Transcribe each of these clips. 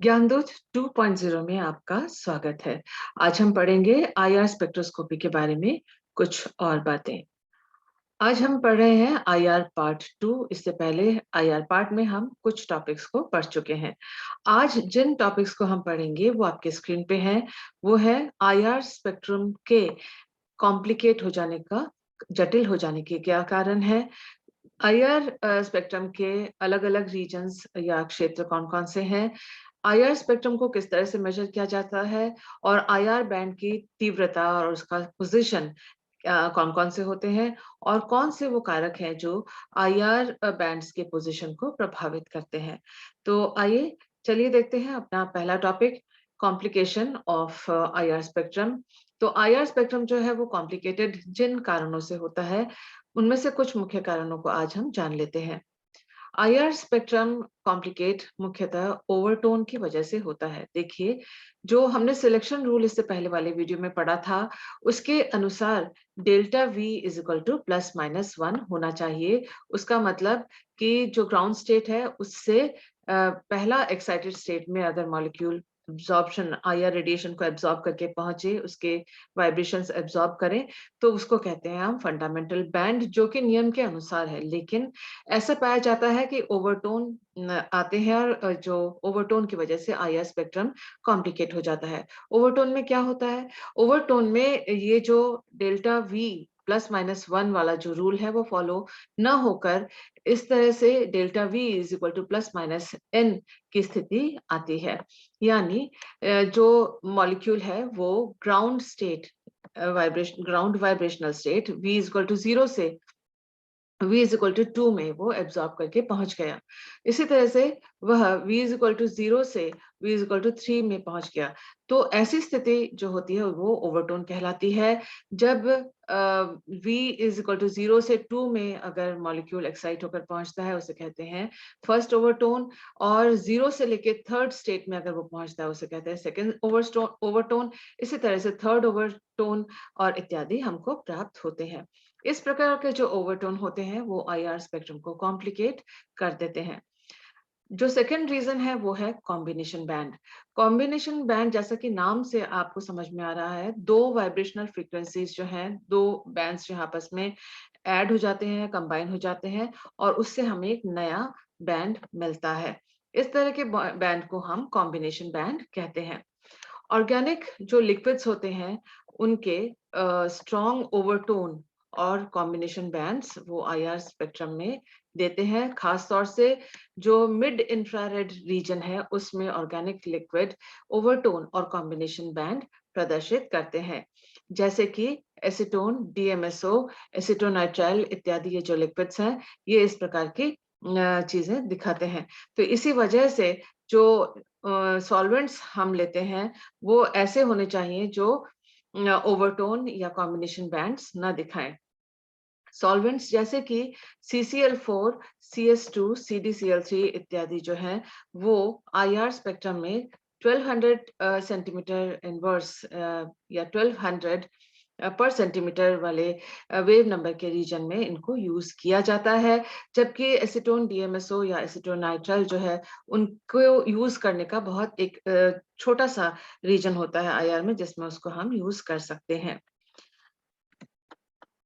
ज्ञानदूत 2.0 में आपका स्वागत है। आज हम पढ़ेंगे आईआर स्पेक्ट्रोस्कोपी के बारे में कुछ और बातें। आज हम पढ़ रहे हैं आईआर पार्ट 2। इससे पहले आईआर पार्ट में हम कुछ टॉपिक्स को पढ़ चुके हैं। आज जिन टॉपिक्स को हम पढ़ेंगे वो आपके स्क्रीन पे हैं। वो है आईआर स्पेक्ट्रम के कॉम्प्लिकेट हो जाने का, जटिल हो जाने के क्या कारण है। आईआर स्पेक्ट्रम के अलग-अलग रीजन्स या क्षेत्र कौन-कौन से हैं। आईआर स्पेक्ट्रम को किस तरह से मेजर किया जाता है और आईआर बैंड की तीव्रता और उसका पोजीशन कौन-कौन से होते हैं और कौन से वो कारक हैं जो आईआर बैंड्स के पोजीशन को प्रभावित करते हैं। तो आइए चलिए देखते हैं अपना पहला topic, complication of IR spectrum. तो आईआर स्पेक्ट्रम जो है वो कॉम्प्लिकेटेड जिन कारणों से होता है, उनमें से कुछ मुख्य कारणों को आज हम जान लेते हैं। आईआर स्पेक्ट्रम कॉम्प्लिकेट मुख्यतः ओवरटोन की वजह से होता है। देखिए, जो हमने सिलेक्शन रूल इससे पहले वाले वीडियो में पढ़ा था, उसके अनुसार delta v is equal to plus minus 1 होना चाहिए। उसका मतलब कि जो ग्राउंड स्टेट है उससे पहला एक्साइटेड स्टेट में अगर मॉलिक्यूल एब्जॉर्प्शन आईआर रेडिएशन को एब्जॉर्ब करके पहुंचे, उसके वाइब्रेशंस एब्जॉर्ब करें, तो उसको कहते हैं हम फंडामेंटल बैंड, जो कि नियम के अनुसार है। लेकिन ऐसा पाया जाता है कि ओवरटोन आते हैं और जो ओवरटोन की वजह से आईआर स्पेक्ट्रम कॉम्प्लिकेट हो जाता है। ओवरटोन में क्या होता है? ओवरटोन में ये जो डेल्टा वी प्लस माइनस 1 वाला जो रूल है वो फॉलो न होकर इस तरह से delta v is equal to plus minus n की स्थिति आती है। यानी जो मॉलिक्यूल है वो ground state vibration ground vibrational state v is equal to 0 से v इज इक्वल टू 2 में वो एब्जॉर्ब करके पहुंच गया। इसी तरह से वह v इज इक्वल टू 0 से v इज इक्वल टू 3 में पहुंच गया। तो ऐसी स्थिति जो होती है वो ओवरटोन कहलाती है। जब v इज इक्वल टू 0 से 2 में अगर मॉलिक्यूल एक्साइट होकर पहुंचता है उसे कहते हैं फर्स्ट ओवरटोन, और 0 से लेके थर्ड स्टेट में अगर वो पहुंचता है उसे कहते हैं सेकेंड ओवरटोन। इसी तरह से थर्ड ओवरटोन और इत्यादि हमको प्राप्त होते हैं। इस प्रकार के जो ओवरटोन होते हैं वो आईआर स्पेक्ट्रम को कॉम्प्लिकेट कर देते हैं। जो सेकंड रीजन है वो है कॉम्बिनेशन बैंड। कॉम्बिनेशन बैंड, जैसा कि नाम से आपको समझ में आ रहा है, दो वाइब्रेशनल फ्रीक्वेंसीज जो हैं, दो बैंड्स जो आपस में ऐड हो जाते हैं, कंबाइन हो जाते हैं और उससे हमें एक नया बैंड मिलता है। इस तरह के बैंड को हम कॉम्बिनेशन बैंड कहते हैं। ऑर्गेनिक जो लिक्विड्स होते हैं उनके स्ट्रॉन्ग ओवरटोन और कॉम्बिनेशन बैंड्स वो आईआर स्पेक्ट्रम में देते हैं। खास तौर से जो मिड इंफ्रारेड रीजन है उसमें ऑर्गेनिक लिक्विड ओवरटोन और कॉम्बिनेशन बैंड प्रदर्शित करते हैं, जैसे कि एसीटोन, डीएमएसओ, एसीटोनाइट्राइल इत्यादि। ये जो लिक्विड्स हैं ये इस प्रकार की चीजें दिखाते हैं। तो इसी वजह से जो सॉल्वेंट्स हम लेते हैं वो ऐसे होने चाहिए जो ओवरटोन या कॉम्बिनेशन बैंड्स ना दिखाएं। सॉल्वेंट्स जैसे कि CCl4, CS2, CdCl3 इत्यादि जो हैं वो आईआर स्पेक्ट्रम में 1200 सेंटीमीटर इनवर्स या 1200 पर सेंटीमीटर वाले वेव नंबर के रीजन में इनको यूज किया जाता है। जबकि एसीटोन, डीएमएसओ या एसीटोनाइट्राइल जो है उनको यूज करने का बहुत एक छोटा सा रीजन होता है आईआर में जिसमें उसको हम यूज कर सकते हैं।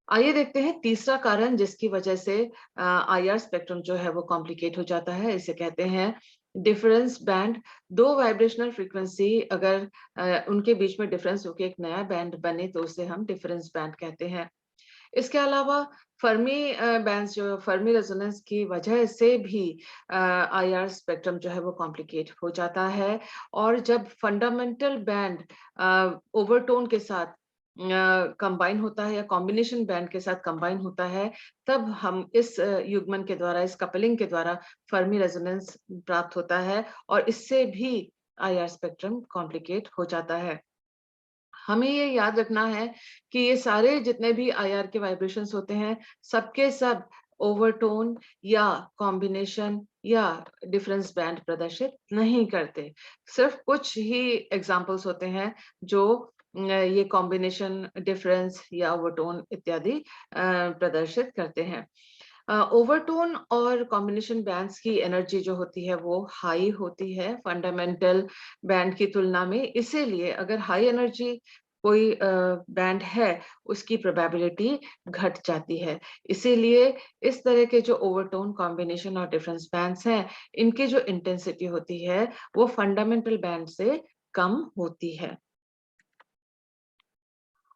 आइए देखते हैं तीसरा कारण जिसकी वजह से आईआर स्पेक्ट्रम जो है वो कॉम्प्लिकेट हो जाता है। इसे कहते हैं डिफरेंस बैंड। दो वाइब्रेशनल फ्रीक्वेंसी अगर उनके बीच में डिफरेंस होकर एक नया बैंड बने तो उसे हम डिफरेंस बैंड कहते हैं। इसके अलावा फर्मी बैंड्स, जो फर्मी रेजोनेंस की वजह से भी आईआर स्पेक्ट्रम जो है वो कॉम्प्लिकेट हो जाता है। और जब फंडामेंटल बैंड ओवरटोन के साथ कंबाइन होता है या कॉम्बिनेशन बैंड के साथ कंबाइन होता है, तब हम इस युग्मन के द्वारा, इस कपलिंग के द्वारा फर्मी रेजोनेंस प्राप्त होता है और इससे भी आईआर स्पेक्ट्रम कॉम्प्लिकेट हो जाता है। हमें ये याद रखना है कि ये सारे जितने भी आईआर के वाइब्रेशंस होते हैं, सबके सब ओवरटोन या कॉम्बिनेशन या डिफरेंस बैंड प्रदर्शित नहीं करते। सिर्फ कुछ ही एग्जांपल्स होते हैं जो ये कॉम्बिनेशन, डिफरेंस या ओवरटोन इत्यादि प्रदर्शित करते हैं। ओवरटोन और कॉम्बिनेशन बैंड्स की एनर्जी जो होती है वो हाई होती है फंडामेंटल बैंड की तुलना में, इसीलिए अगर हाई एनर्जी कोई बैंड है उसकी प्रोबेबिलिटी घट जाती है। इसीलिए इस तरह के जो ओवरटोन कॉम्बिनेशन और डिफरेंस बैंड्स हैं, इनकी जो इंटेंसिटी होती है वो फंडामेंटल बैंड से कम होती है।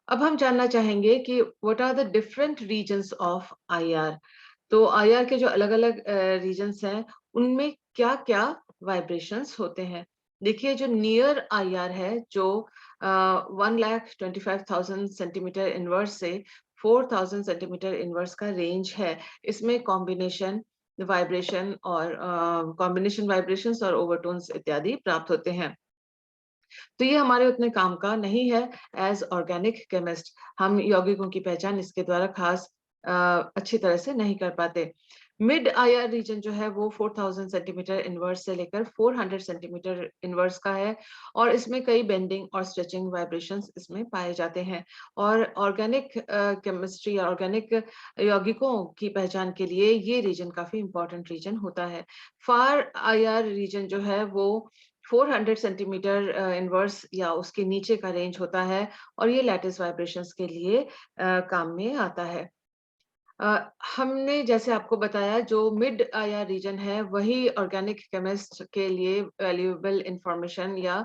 अब हम जानना चाहेंगे कि what are the different reasons of IR. तो आईआर के जो अलग-अलग रीजन्स हैं, उनमें क्या-क्या वाइब्रेशंस होते हैं। देखिए जो नियर आईआर है, जो 1,25,000 सेंटीमीटर इनवर्स से 4,000 सेंटीमीटर इनवर्स का रेंज है। इसमें कॉम्बिनेशन वाइब्रेशंस और ओवरटोन्स इत्यादि प्राप्त होते हैं। तो ये हमारे उतने काम का नहीं है एज़ ऑर्गेनिक केमिस्ट। हम यौगिकों की पहचान इसके द्वारा खास अच्छी तरह से नहीं कर पाते। मिड आईआर रीजन जो है वो 4,000 सेंटीमीटर इनवर्स से लेकर 400 सेंटीमीटर इनवर्स का है और इसमें कई बेंडिंग और स्ट्रेचिंग वाइब्रेशंस इसमें पाए जाते हैं। और ऑर्गेनिक केमिस्ट्री या ऑर्गेनिक यौगिकों की पहचान के लिए ये रीजन काफ़ी इम्पोर्टेंट रीजन होता है। फार आईआर रीजन जो है वो 400 सेंटीमीटर इनवर्स या उसके नीचे का रेंज होता है और ये लैटिस वाइब्रेशंस के लिए काम में आता है। हमने जैसे आपको बताया जो मिड आईआर रीजन है वही ऑर्गेनिक केमिस्ट के लिए वैल्यूएबल इंफॉर्मेशन या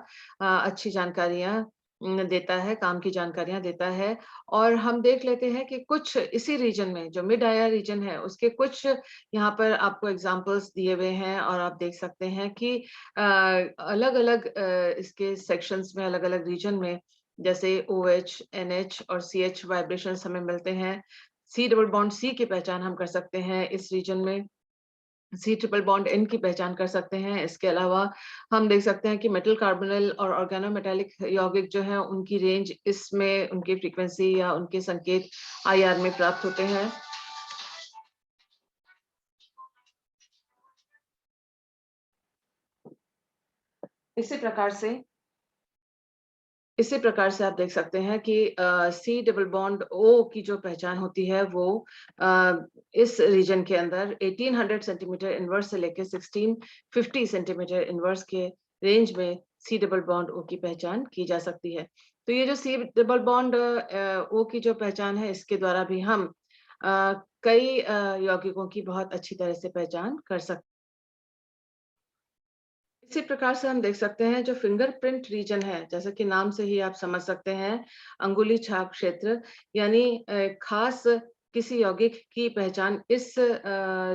अच्छी जानकारियाँ देता है, काम की जानकारियाँ देता है। और हम देख लेते हैं कि कुछ इसी रीजन में जो मिड आईआर रीजन है उसके कुछ यहाँ पर आपको एग्जांपल्स दिए हुए हैं और आप देख सकते हैं कि अलग-अलग इसके सेक्शंस में अलग-अलग रीजन में जैसे ओएच, एनएच और सीएच वाइब्रेशंस हमें मिलते हैं। सी डबल बॉन्ड सी की पहचान हम कर सकते हैं इस रीजन में, सी ट्रिपल बॉन्ड एन की पहचान कर सकते हैं। इसके अलावा हम देख सकते हैं कि मेटल कार्बोनिल और ऑर्गेनोमेटालिक यौगिक जो हैं उनकी रेंज इसमें उनकी फ्रीक्वेंसी या उनके संकेत आईआर में प्राप्त होते हैं। इसी प्रकार से आप देख सकते हैं कि सी डबल बॉन्ड ओ की जो पहचान होती है वो अ, इस रीजन के अंदर 1800 सेंटीमीटर इनवर्स से लेकर 1650 सेंटीमीटर इनवर्स के रेंज में सी डबल बॉन्ड ओ की पहचान की जा सकती है। तो ये जो सी डबल बॉन्ड ओ की जो पहचान है इसके द्वारा भी हम कई यौगिकों की बहुत अच्छी तरह से पहचान कर सकते हैं। इसी प्रकार से हम देख सकते हैं जो फिंगरप्रिंट रीजन है, जैसा कि नाम से ही आप समझ सकते हैं, अंगुली छाप क्षेत्र यानी खास किसी यौगिक की पहचान इस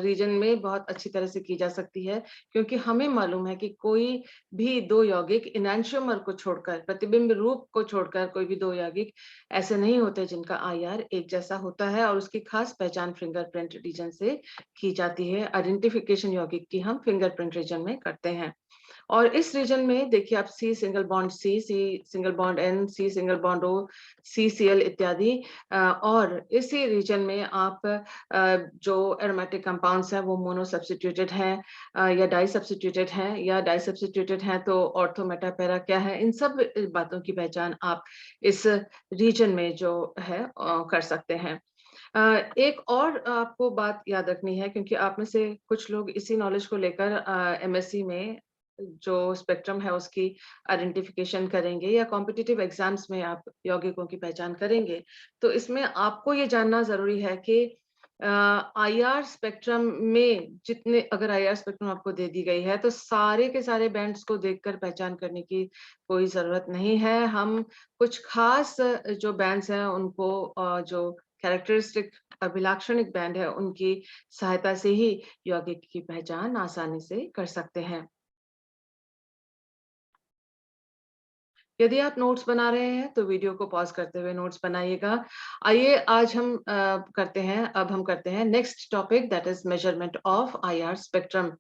रीजन में बहुत अच्छी तरह से की जा सकती है, क्योंकि हमें मालूम है कि कोई भी 2 यौगिक एनेंटियोमर को छोड़कर, प्रतिबिंब रूप को छोड़कर कोई भी 2 यौगिक ऐसे नहीं होते जिनका आईआर एक जैसा होता है और उसकी खास पहचान फिंगरप्रिंट रीजन से की जाती है। आइडेंटिफिकेशन यौगिक की हम फिंगरप्रिंट रीजन में करते हैं। और इस रीजन में देखिए आप C single bond C single bond N, C single bond O, CCl इत्यादि और इसी रीजन में आप जो एरोमेटिक कंपाउंड्स हैं वो मोनो सब्स्टिट्यूटेड हैं या डाई सब्स्टिट्यूटेड हैं या डाई सब्स्टिट्यूटेड हैं तो ऑर्थो मेटा पैरा क्या है, इन सब बातों की पहचान आप इस रीजन में जो है कर सकते हैं। एक और आपको बात याद रखनी है क्योंकि आप में से कुछ लोग इसी नॉलेज को लेकर एमएससी में जो स्पेक्ट्रम है उसकी आइडेंटिफिकेशन करेंगे या कॉम्पिटिटिव एग्जाम्स में आप यौगिकों की पहचान करेंगे। तो इसमें आपको ये जानना ज़रूरी है कि आईआर स्पेक्ट्रम में जितने अगर आईआर स्पेक्ट्रम आपको दे दी गई है तो सारे के सारे बैंड्स को देखकर पहचान करने की कोई ज़रूरत नहीं है। हम कुछ खास जो बैंड्स हैं उनको जो कैरेक्टरिस्टिक अभिलाक्षणिक बैंड है उनकी सहायता से ही यौगिक की पहचान आसानी से कर सकते हैं। यदि आप नोट्स बना रहे हैं तो वीडियो को पॉज़ करते हुए नोट्स बनाइएगा। आइए आज हम अब हम करते हैं next topic that is measurement of IR spectrum.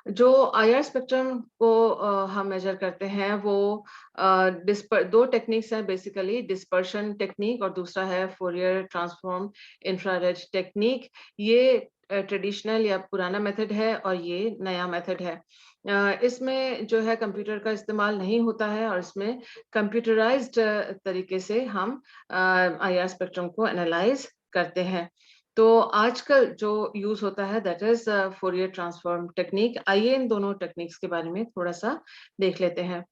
जो आईआर स्पेक्ट्रम को हम मेजर करते हैं वो दो टेक्निक्स हैं बेसिकली डिस्पर्शन टेक्निक और दूसरा है फोरियर ट्रांसफॉर्म इंफ्रारेड टेक्निक। ये ट्रेडिशनल या पुराना मेथड है और ये नया मेथड है। इसमें जो है कंप्यूटर का इस्तेमाल नहीं होता है और इसमें कंप्यूटराइज्ड तरीके से हम आईआर स्पेक्ट्रम को एनालाइज करते हैं। तो आजकल जो यूज़ होता है that is Fourier transform technique. आइए इन दोनों टेक्निक्स के बारे में थोड़ा-सा देख लेते हैं।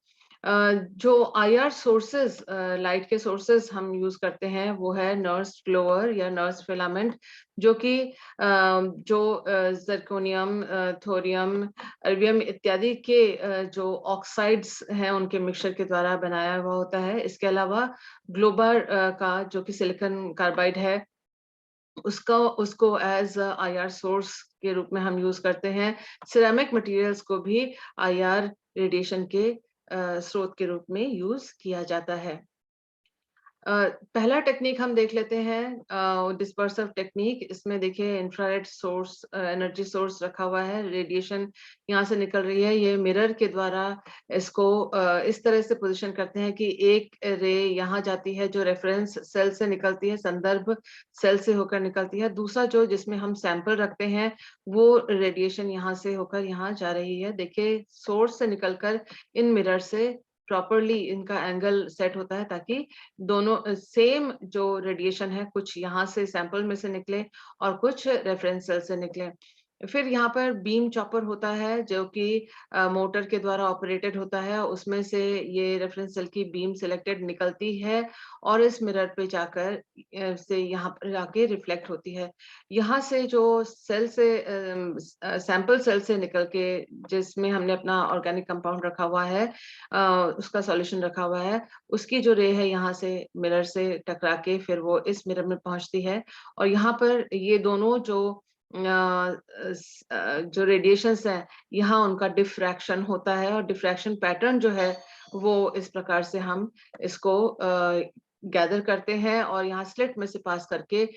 जो आईआर सोर्सेज़ लाइट के सोर्सेज़ हम यूज़ करते हैं वो है नर्स फ्लोअर या नर्स फिलामेंट, जो कि ज़िरकोनियम, थोरियम, अर्बियम इत्यादि के जो ऑक्साइड्स हैं उनके मिक्सचर के द्वारा बनाया हुआ होता है। इसके अलावा ग्लोबल का जो कि सिलिकॉन कार्बाइड है उसका उसको एज़ आईआर सोर्स के रूप में हम यूज़ करते हैं। सिरेमिक मटेरियल्स को भी आईआर रेडिएशन के स्रोत के रूप में यूज़ किया जाता है। अ, पहला टेक्नीक हम देख लेते हैं डिस्पर्सिव टेक्नीक। इसमें देखिए इंफ्रारेड सोर्स एनर्जी सोर्स रखा हुआ है, रेडिएशन यहाँ से निकल रही है। ये मिरर के द्वारा इसको इस तरह से पोज़ीशन करते हैं कि एक रे यहाँ जाती है जो रेफरेंस सेल से निकलती है, संदर्भ सेल से होकर निकलती है। दूसरा जो जिसमें हम सैंपल रखते हैं, वो रेडिएशन यहाँ से होकर यहाँ जा रही है। देखिए सोर्स से निकलकर इन मिरर से प्रॉपर्ली इनका एंगल सेट होता है ताकि दोनों सेम जो रेडिएशन है कुछ यहाँ से सैंपल में से निकले और कुछ रेफरेंस सेल से निकले। फिर यहाँ पर बीम चॉपर होता है जो कि मोटर के द्वारा ऑपरेटेड होता है। उसमें से ये रेफरेंस सेल की बीम सिलेक्टेड निकलती है और इस मिरर पे जाकर से यहाँ पर जाके रिफ्लेक्ट होती है। यहाँ से जो सेल से सैंपल सेल से निकल के जिसमें हमने अपना ऑर्गेनिक कंपाउंड रखा हुआ है, उसका सॉल्यूशन रखा हुआ है, उसकी जो रे है यहाँ से मिरर से टकरा के फिर वो इस मिरर में पहुँचती है और यहाँ पर ये दोनों जो जो रेडिएशंस हैं, यहाँ उनका डिफ्रैक्शन होता है और डिफ्रैक्शन पैटर्न जो है, वो इस प्रकार से हम इसको गैदर करते हैं और यहाँ स्लिट में से पास करके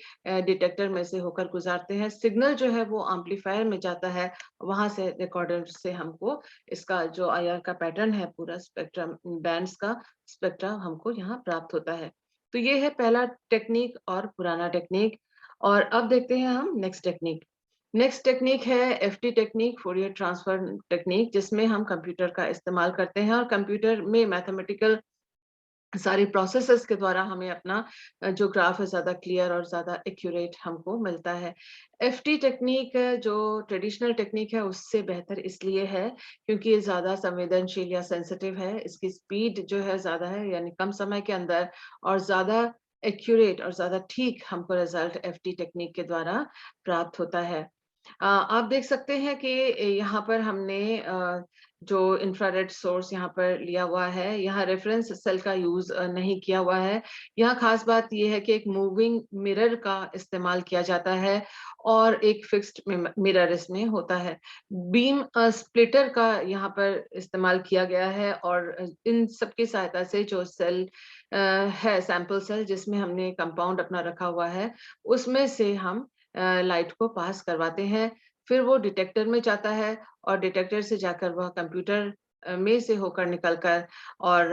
डिटेक्टर में से होकर गुज़ारते हैं। सिग्नल जो है वो एम्पलीफायर में जाता है, वहाँ से रिकॉर्डर से हमको इसका जो आईआर का पैटर्न है पूरा स्पेक्ट्रम बैंड्स का स्पेक्ट्रा हमको यहाँ प्राप्त होता है। तो ये है पहला टेक्नीक और पुराना टेक्नीक। और अब देखते हैं हम नेक्स्ट टेक्नीक। नेक्स्ट टेक्नीक है FT technique, Fourier transfer technique, जिसमें हम कंप्यूटर का इस्तेमाल करते हैं और कंप्यूटर में मैथमेटिकल सारी प्रोसेसेस के द्वारा हमें अपना जो ग्राफ है ज़्यादा क्लियर और ज़्यादा एक्यूरेट हमको मिलता है। एफटी टेक्नीक जो ट्रेडिशनल टेक्नीक है उससे बेहतर इसलिए है क्योंकि ये ज़्यादा संवेदनशील या सेंसिटिव है। इसकी स्पीड जो है ज़्यादा है यानी कम समय के अंदर और ज़्यादा एक्यूरेट और ज़्यादा ठीक हमको रिज़ल्ट एफटी टेक्नीक के द्वारा प्राप्त होता है। आप देख सकते हैं कि यहाँ पर हमने जो इंफ्रारेड सोर्स यहाँ पर लिया हुआ है, यहाँ रेफरेंस सेल का यूज़ नहीं किया हुआ है। यहाँ ख़ास बात ये है कि एक मूविंग मिरर का इस्तेमाल किया जाता है और एक फिक्स्ड मिरर इसमें होता है। बीम स्प्लिटर का यहाँ पर इस्तेमाल किया गया है और इन सब की सहायता से जो सेल है सैंपल सेल जिसमें हमने कंपाउंड अपना रखा हुआ है, उसमें से हम लाइट को पास करवाते हैं। फिर वो डिटेक्टर में जाता है और डिटेक्टर से जाकर वह कंप्यूटर में से होकर निकलकर और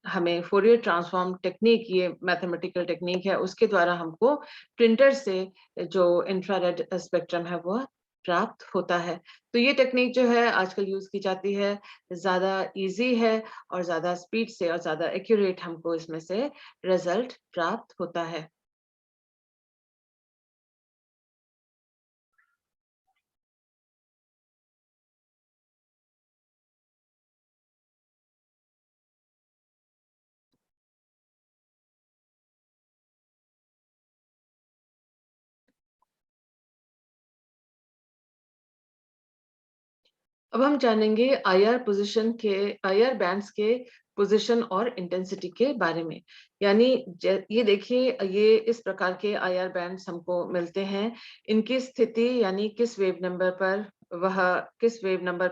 हमें फोरियर ट्रांसफॉर्म टेक्निक ये मैथमेटिकल टेक्निक है उसके द्वारा हमको प्रिंटर से जो इंफ्रारेड स्पेक्ट्रम है वह प्राप्त होता है। तो ये टेक्निक जो है आजकल यूज़ की जाती है, ज़्यादा ईज़ी है और ज़्यादा स्पीड से और ज़्यादा एक्यूरेट हमको इसमें से रिज़ल्ट प्राप्त होता है। अब हम जानेंगे आईआर बैंड्स के पोजीशन और इंटेंसिटी के बारे में। यानी ये देखिए ये इस प्रकार के आईआर बैंड्स हमको मिलते हैं। इनकी स्थिति यानी किस वेव नंबर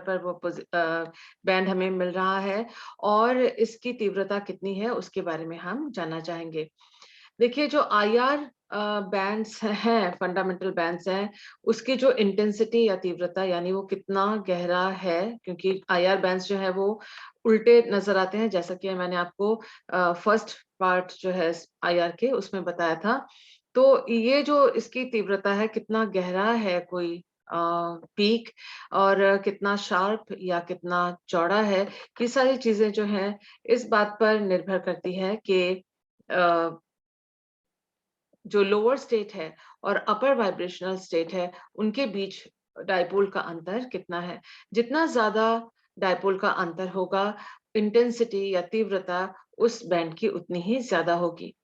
पर वो बैंड हमें मिल रहा है और इसकी तीव्रता कितनी है उसके बारे में हम जानना चाहेंगे। देखिए जो आईआर बैंड्स हैं, फंडामेंटल बैंड्स हैं, उसकी जो इंटेंसिटी या तीव्रता यानी वो कितना गहरा है क्योंकि आईआर बैंड्स जो है वो उल्टे नज़र आते हैं जैसा कि मैंने आपको फर्स्ट पार्ट जो है आईआर के उसमें बताया था। तो ये जो इसकी तीव्रता है कितना गहरा है कोई पीक और कितना शार्प या कितना चौड़ा है, ये सारी चीज़ें जो हैं इस बात पर निर्भर करती है कि अ, जो लोअर स्टेट है और अपर वाइब्रेशनल स्टेट है, उनके बीच डायपोल का अंतर कितना है। जितना ज़्यादा डायपोल का अंतर होगा, इंटेंसिटी या तीव्रता उस बैंड की उतनी ही ज़्यादा होगी।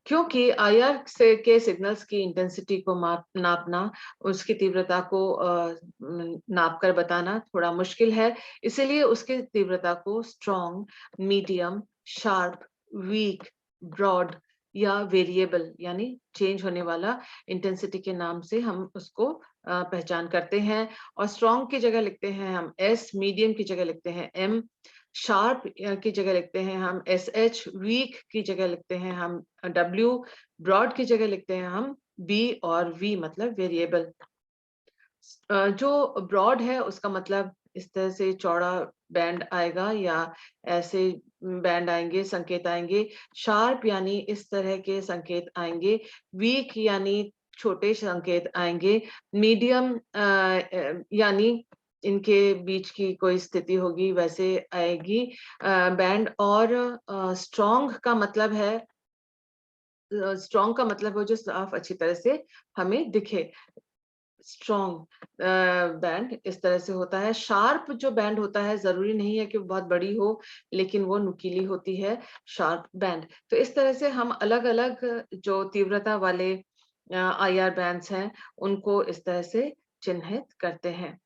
क्योंकि आईआर से के सिग्नल्स की इंटेंसिटी को नापना, उसकी तीव्रता को नाप कर बताना थोड़ा मुश्किल है, इसीलिए उसकी तीव्रता को strong, medium, sharp, weak, broad या वेरिएबल यानी चेंज होने वाला इंटेंसिटी के नाम से हम उसको पहचान करते हैं। और स्ट्रॉन्ग की जगह लिखते हैं हम एस, मीडियम की जगह लिखते हैं एम, शार्प की जगह लिखते हैं हम एस एच, वीक की जगह लिखते हैं हम डब्ल्यू, ब्रॉड की जगह लिखते हैं हम बी और वी मतलब वेरिएबल। जो ब्रॉड है उसका मतलब इस तरह से चौड़ा बैंड आएगा या ऐसे बैंड आएंगे, संकेत आएंगे। शार्प यानी इस तरह के संकेत आएंगे। वीक यानी छोटे संकेत आएंगे। मीडियम यानी इनके बीच की कोई स्थिति होगी वैसे आएगी बैंड। और स्ट्रॉन्ग का मतलब है, स्ट्रॉन्ग का मतलब हो जो साफ अच्छी तरह से हमें दिखे। स्ट्रॉन्ग बैंड इस तरह से होता है। शार्प जो बैंड होता है जरूरी नहीं है कि वो बहुत बड़ी हो, लेकिन वो नुकीली होती है शार्प बैंड। तो इस तरह से हम अलग अलग जो तीव्रता वाले आईआर बैंड्स हैं उनको इस तरह से चिन्हित करते हैं।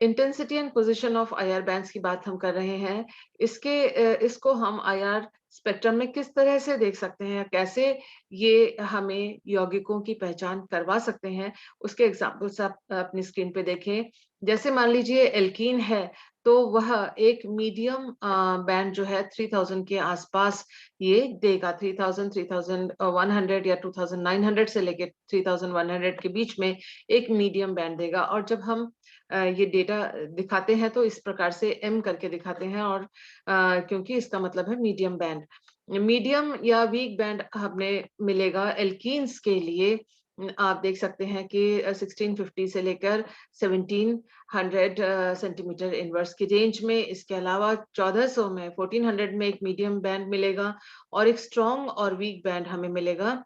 Intensity and position of IR bands की बात हम कर रहे हैं। इसको हम आईआर स्पेक्ट्रम में किस तरह से देख सकते हैं, कैसे ये हमें यौगिकों की पहचान करवा सकते हैं, उसके एग्जांपल्स आप अपनी स्क्रीन पे देखें। जैसे मान लीजिए एल्कीन है, तो वह एक मीडियम बैंड जो है 3000 के आसपास ये देगा। 3000, 3100 या 2900 से लेके 3100 के बीच में एक मीडियम बैंड देगा। और जब हम ये डेटा दिखाते हैं तो इस प्रकार से एम करके दिखाते हैं, और क्योंकि इसका मतलब है मीडियम बैंड। मीडियम या वीक बैंड हमें मिलेगा एल्कीन्स के लिए। आप देख सकते हैं कि 1650 से लेकर 1700 सेंटीमीटर इनवर्स की रेंज में। इसके अलावा 1400 में 1400 में एक मीडियम बैंड मिलेगा, और एक स्ट्रॉन्ग और वीक बैंड हमें मिलेगा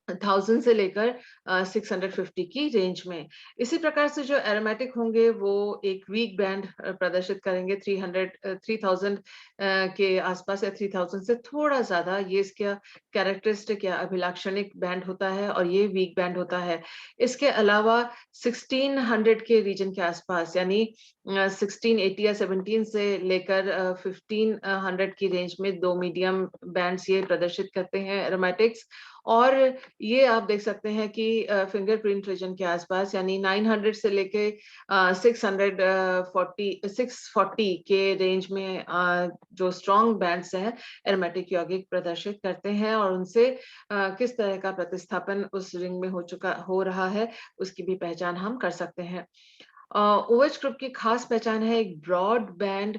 1000 से लेकर 650 की रेंज में। इसी प्रकार से जो एरोमेटिक होंगे वो एक वीक बैंड प्रदर्शित करेंगे 3000 के आसपास या 3000 से थोड़ा ज्यादा। ये इसका कैरेक्टरिस्टिक या अभिलाक्षणिक बैंड होता है और ये वीक बैंड होता है। इसके अलावा 1600 के रीजन के आसपास यानी 1680 या 17 से लेकर 1500 की रेंज में दो मीडियम बैंड्स ये प्रदर्शित करते हैं एरोमेटिक्स। और ये आप देख सकते हैं कि फिंगरप्रिंट रीजन के आसपास यानी 900 से लेके 640 के रेंज में जो स्ट्रॉन्ग बैंड्स हैं एरोमेटिक यौगिक प्रदर्शित करते हैं, और उनसे किस तरह का प्रतिस्थापन उस रिंग में हो रहा है उसकी भी पहचान हम कर सकते हैं। ओएच ग्रुप की खास पहचान है एक ब्रॉड बैंड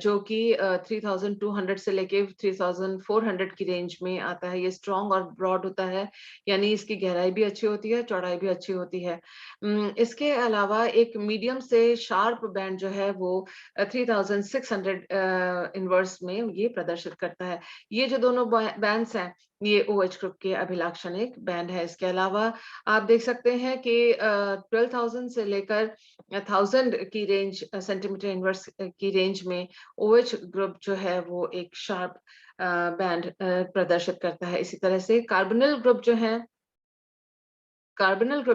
जो कि 3200 से लेके 3400 की रेंज में आता है। ये स्ट्रॉन्ग और ब्रॉड होता है, यानी इसकी गहराई भी अच्छी होती है, चौड़ाई भी अच्छी होती है। इसके अलावा एक मीडियम से शार्प बैंड जो है वो 3600 इनवर्स में ये प्रदर्शित करता है। ये जो दोनों बैंड्स हैं ये ओएच ग्रुप के अभिलाक्षणिक बैंड है। इसके अलावा आप देख सकते हैं कि 12,000 से लेकर 1000 की रेंज सेंटीमीटर इनवर्स की रेंज में ओएच ग्रुप जो है वो एक शार्प बैंड प्रदर्शित करता है। इसी तरह से कार्बोनिल ग्रुप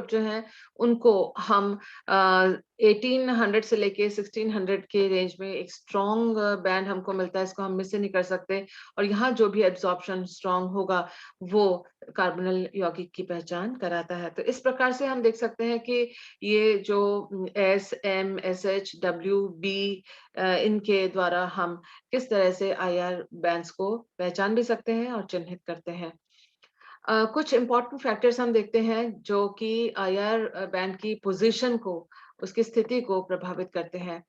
जो हैं उनको हम 1800 से लेके 1600 के रेंज में एक स्ट्रॉन्ग बैंड हमको मिलता है। इसको हम मिस नहीं कर सकते, और यहाँ जो भी एब्जॉर्प्शन स्ट्रॉन्ग होगा वो कार्बोनिल यौगिक की पहचान कराता है। तो इस प्रकार से हम देख सकते हैं कि ये जो S, M, S, H, W, B इनके द्वारा हम किस तरह से आईआर बैंड्स को पहचान भी सकते हैं और चिन्हित करते हैं। कुछ इम्पोर्टेंट फैक्टर्स हम देखते हैं जो कि आईआर बैंड की पोजीशन को, उसकी स्थिति को प्रभावित करते हैं।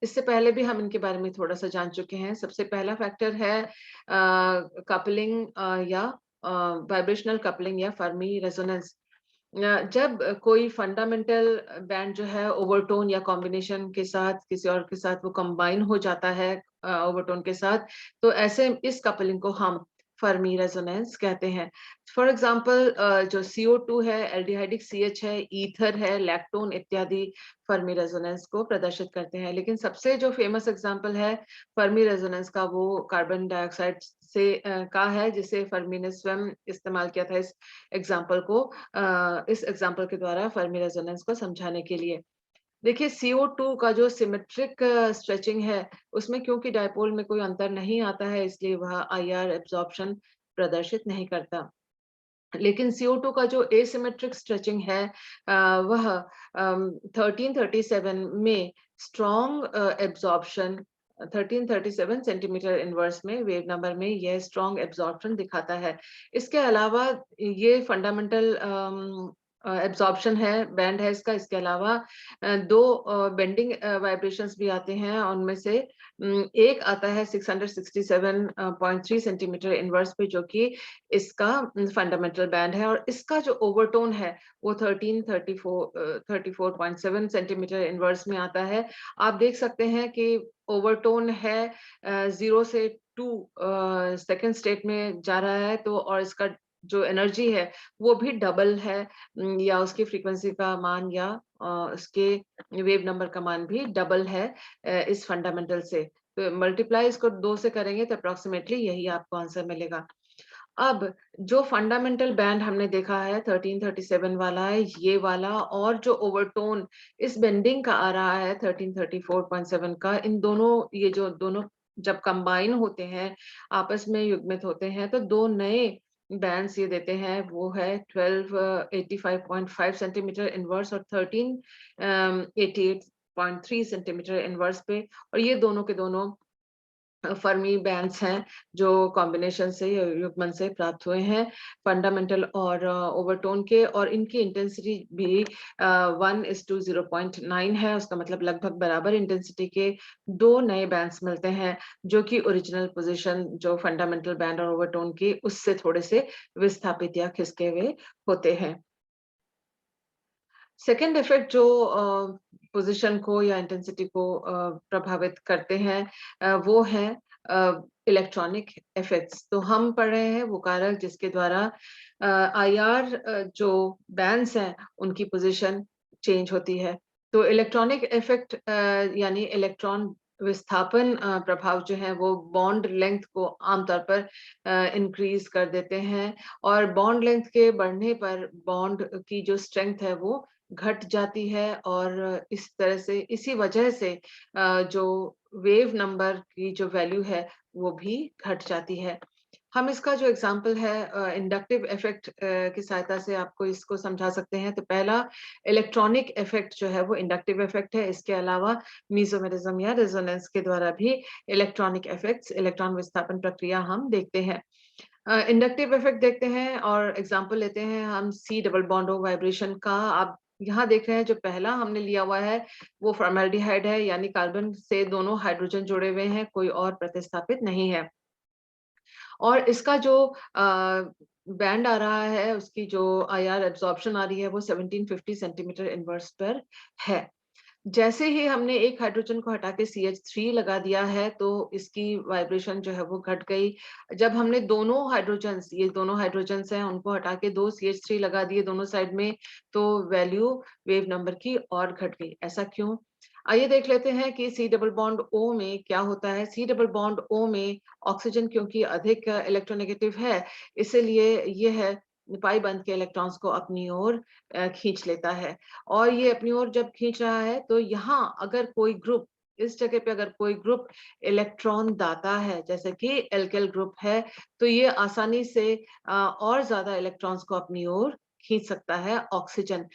इससे पहले भी हम इनके बारे में थोड़ा सा जान चुके हैं। सबसे पहला फैक्टर है कपलिंग या वाइब्रेशनल कपलिंग या फर्मी रेजोनेंस। जब कोई फंडामेंटल बैंड जो है ओवरटोन या कॉम्बिनेशन के साथ किसी और के साथ वो कंबाइन हो जाता है ओवरटोन के साथ, तो ऐसे इस कपलिंग को हम फर्मी रेजोनेंस कहते हैं। फॉर एग्जांपल जो CO2 है, एल्डिहाइडिक CH है, ईथर है, लैक्टोन इत्यादि फर्मी रेजोनेंस को प्रदर्शित करते हैं। लेकिन सबसे जो फेमस एग्जांपल है फर्मी रेजोनेंस का, वो कार्बन डाइऑक्साइड से का है, जिसे फर्मी ने स्वयं इस्तेमाल किया था इस एग्जांपल के द्वारा फर्मी रेजोनेंस को समझाने के लिए। देखिए CO2 का जो सिमेट्रिक स्ट्रेचिंग है, उसमें क्योंकि डायपोल में कोई अंतर नहीं आता है, इसलिए वह आईआर एब्जॉर्प्शन प्रदर्शित नहीं करता। लेकिन CO2 का जो एसिमेट्रिक स्ट्रेचिंग है, वह 1337 में स्ट्रॉन्ग एब्जॉर्प्शन, 1337 सेंटीमीटर इनवर्स में वेव नंबर में यह स्ट्रॉन्ग एब्जॉर्प्शन दिखाता है। इसके अलावा ये फंडामेंटल एब्जॉर्प्शन है, बैंड है इसका। इसके अलावा दो बेंडिंग वाइब्रेशंस भी आते हैं, उनमें से एक आता है 667.3 सेंटीमीटर इनवर्स पे, जो कि इसका फंडामेंटल बैंड है, और इसका जो ओवरटोन है वो 34.7 सेंटीमीटर इनवर्स में आता है। आप देख सकते हैं कि ओवरटोन है 0 से 2 सेकंड स्टेट में जा रहा है, तो और इसका जो एनर्जी है वो भी डबल है, या उसकी फ्रीक्वेंसी का मान या उसके वेव नंबर का मान भी डबल है इस फंडामेंटल से। तो मल्टीप्लाई इसको 2 से करेंगे तो अप्रोक्सीमेटली यही आपको आंसर मिलेगा। अब जो फंडामेंटल बैंड हमने देखा है 1337 वाला है, ये वाला, और जो ओवरटोन इस बेंडिंग का आ रहा है 1334.7 का, इन दोनों, ये जो दोनों जब कंबाइन होते हैं, आपस में युग्मित होते हैं, तो दो नए बैंड्स ये देते हैं, वो है 1285.5 सेंटीमीटर इनवर्स और 1388.3 सेंटीमीटर इनवर्स पे। और ये दोनों के दोनों फर्मी बैंड्स हैं, जो कॉम्बिनेशन से या युग्मन से प्राप्त हुए हैं फंडामेंटल और ओवरटोन के, और इनकी इंटेंसिटी भी 1:0.9 है। उसका मतलब लगभग बराबर इंटेंसिटी के दो नए बैंड्स मिलते हैं, जो कि ओरिजिनल पोजीशन जो फंडामेंटल बैंड और ओवरटोन की, उससे थोड़े से विस्थापित या खिसके हुए होते हैं। सेकेंड इफेक्ट जो पोजीशन को या इंटेंसिटी को प्रभावित करते हैं, वो है इलेक्ट्रॉनिक इफेक्ट्स। तो हम पढ़ रहे हैं वो कारक जिसके द्वारा आईआर जो बैंड्स हैं उनकी पोजीशन चेंज होती है। तो इलेक्ट्रॉनिक इफेक्ट यानी इलेक्ट्रॉन विस्थापन प्रभाव जो है वो बॉन्ड लेंथ को आमतौर पर इंक्रीज कर देते हैं, और बॉन्ड लेंथ के बढ़ने पर बॉन्ड की जो स्ट्रेंथ है वो घट जाती है, और इस तरह से, इसी वजह से जो वेव नंबर की जो वैल्यू है वो भी घट जाती है। हम इसका जो एग्जांपल है इंडक्टिव इफेक्ट की सहायता से आपको इसको समझा सकते हैं। तो पहला इलेक्ट्रॉनिक इफेक्ट जो है वो इंडक्टिव इफेक्ट है। इसके अलावा मीसोमेरिज्म या रेजोनेंस के द्वारा भी इलेक्ट्रॉनिक इफेक्ट्स, इलेक्ट्रॉन विस्थापन प्रक्रिया हम देखते हैं। इंडक्टिव इफेक्ट देखते हैं और एग्जांपल लेते हैं हम C double bond O vibration का। आप यहाँ देख रहे हैं जो पहला हमने लिया हुआ है वो फॉर्मेल्डिहाइड है, यानी कार्बन से दोनों हाइड्रोजन जुड़े हुए हैं, कोई और प्रतिस्थापित नहीं है। और इसका जो बैंड आ रहा है, उसकी जो आईआर एब्जॉर्प्शन आ रही है वो 1750 सेंटीमीटर इनवर्स पर है। जैसे ही हमने एक हाइड्रोजन को हटा के CH3 लगा दिया है, तो इसकी वाइब्रेशन जो है वो घट गई। जब हमने दोनों हाइड्रोजन्स, ये दोनों हाइड्रोजन्स हैं, उनको हटा के 2 CH3 लगा दिए दोनों साइड में, तो वैल्यू वेव नंबर की और घट गई। ऐसा क्यों? आइए देख लेते हैं कि C डबल बॉन्ड O में क्या होता है। C डबल बॉन्ड O में ऑक्सीजन क्योंकि अधिक इलेक्ट्रोनेगेटिव है, इसीलिए ये है पाई बंध के इलेक्ट्रॉन्स को अपनी ओर खींच लेता है। और ये अपनी ओर जब खींच रहा है, तो यहाँ अगर कोई ग्रुप, इस जगह पे अगर कोई ग्रुप इलेक्ट्रॉन दाता है, जैसे कि एल्केल ग्रुप है, तो ये आसानी से और ज्यादा इलेक्ट्रॉन्स को अपनी ओर खींच सकता है ऑक्सीजन।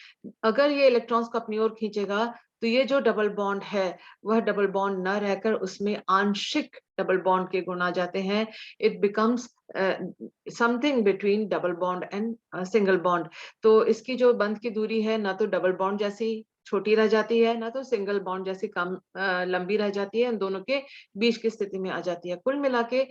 अगर ये इलेक्ट्रॉन्स को अपनी ओर खींचेगा, तो ये जो डबल बॉन्ड है वह डबल बॉन्ड न रहकर उसमें आंशिक डबल बॉन्ड के गुण आ जाते हैं। It becomes something between double bond and single bond. तो इसकी जो बंध की दूरी है, ना तो डबल बॉन्ड जैसी छोटी रह जाती है, ना तो सिंगल बॉन्ड जैसी कम लंबी रह जाती है, इन दोनों के बीच की स्थिति में आ जाती है। कुल मिला के